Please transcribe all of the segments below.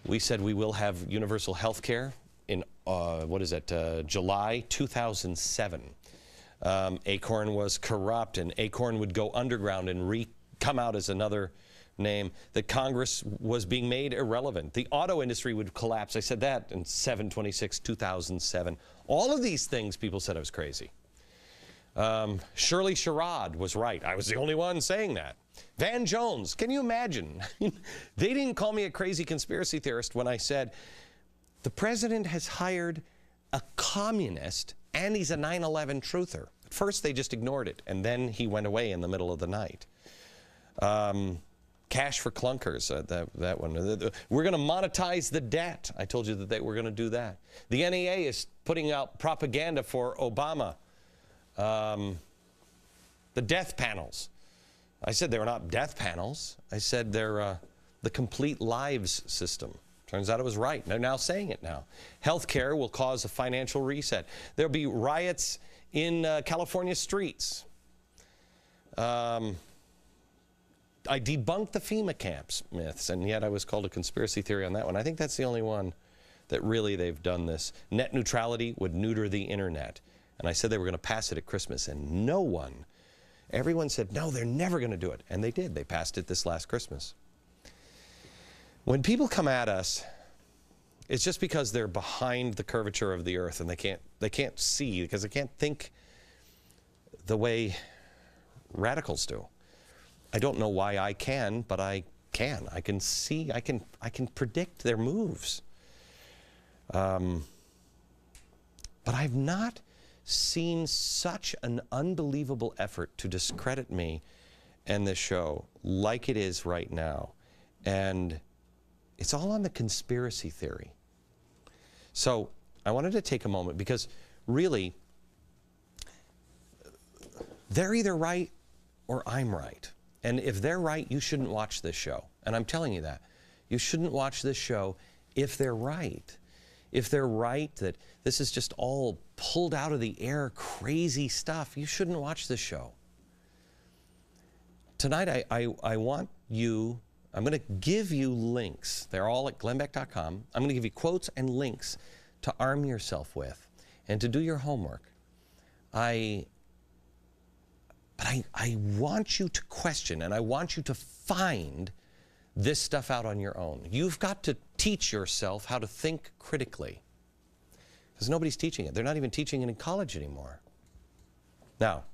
We said we will have universal health care in, July 2007. Acorn was corrupt, and Acorn would go underground and come out as another name. That Congress was being made irrelevant. The auto industry would collapse. I said that in 7/26/2007. All of these things, people said I was crazy. Shirley Sherrod was right. I was the only one saying that. Van Jones, can you imagine? They didn't call me a crazy conspiracy theorist when I said the president has hired a communist and he's a 9/11 truther. At first they just ignored it, and then he went away in the middle of the night. Cash for clunkers, that one. We're going to monetize the debt. I told you that they were going to do that. The NEA is putting out propaganda for Obama. The death panels. I said they were not death panels. I said they're the complete lives system. Turns out I was right. They're now saying it now. Healthcare will cause a financial reset. There'll be riots in California streets. I debunked the FEMA camps myths, and yet I was called a conspiracy theory on that one. I think that's the only one that really they've done this. Net neutrality would neuter the internet. And I said they were going to pass it at Christmas, and no one, everyone said, no, they're never going to do it. And they did. They passed it this last Christmas. When people come at us, it's just because they're behind the curvature of the earth, and they can't see, because they can't think the way radicals do. I don't know why I can, but I can. I can see, I can predict their moves. But I've not seen such an unbelievable effort to discredit me and this show like it is right now. And it's all on the conspiracy theory. So I wanted to take a moment, because really, they're either right or I'm right. And if they're right, you shouldn't watch this show. And I'm telling you that. You shouldn't watch this show if they're right. If they're right that this is just all pulled out of the air crazy stuff, you shouldn't watch this show. Tonight I want you, I'm going to give you links. They're all at glennbeck.com. I'm going to give you quotes and links to arm yourself with and to do your homework. But I want you to question, and I want you to find this stuff out on your own. You've got to teach yourself how to think critically, because nobody's teaching it. They're not even teaching it in college anymore. Now,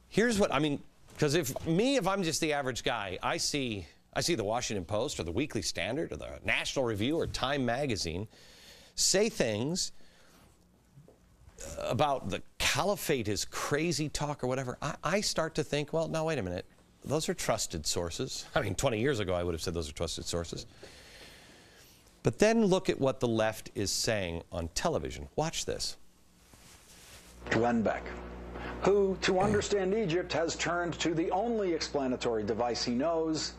here's what, I mean, because if I'm just the average guy, I see the Washington Post or the Weekly Standard or the National Review or Time Magazine say things about the caliphate is crazy talk or whatever. I start to think, well, no, wait a minute. Those are trusted sources. I mean, 20 years ago, I would have said those are trusted sources. But then look at what the left is saying on television. Watch this. Glenn Beck, who, to understand Egypt, has turned to the only explanatory device he knows,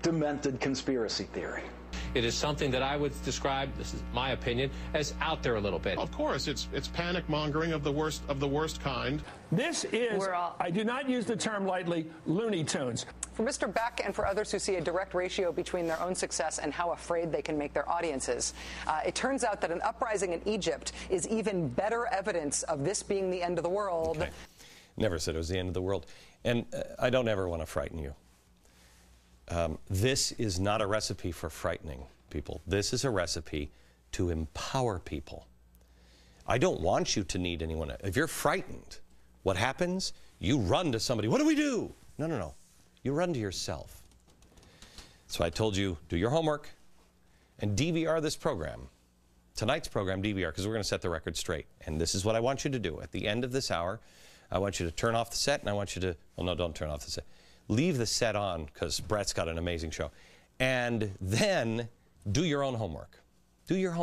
demented conspiracy theory. It is something that I would describe, this is my opinion, as out there a little bit. Of course, it's panic mongering of the worst kind. This is, I do not use the term lightly, Looney Tunes. For Mr. Beck and for others who see a direct ratio between their own success and how afraid they can make their audiences, it turns out that an uprising in Egypt is even better evidence of this being the end of the world. Okay. Never said it was the end of the world. And I don't ever want to frighten you. This is not a recipe for frightening people. This is a recipe to empower people. I don't want you to need anyone. If you're frightened, what happens? You run to somebody. What do we do? No, no, no. You run to yourself. So I told you, do your homework and DVR this program. Tonight's program, DVR, because we're going to set the record straight. And this is what I want you to do. At the end of this hour, I want you to turn off the set, and I want you to, well, no, don't turn off the set. Leave the set on, because Brett's got an amazing show. And then do your own homework. Do your homework.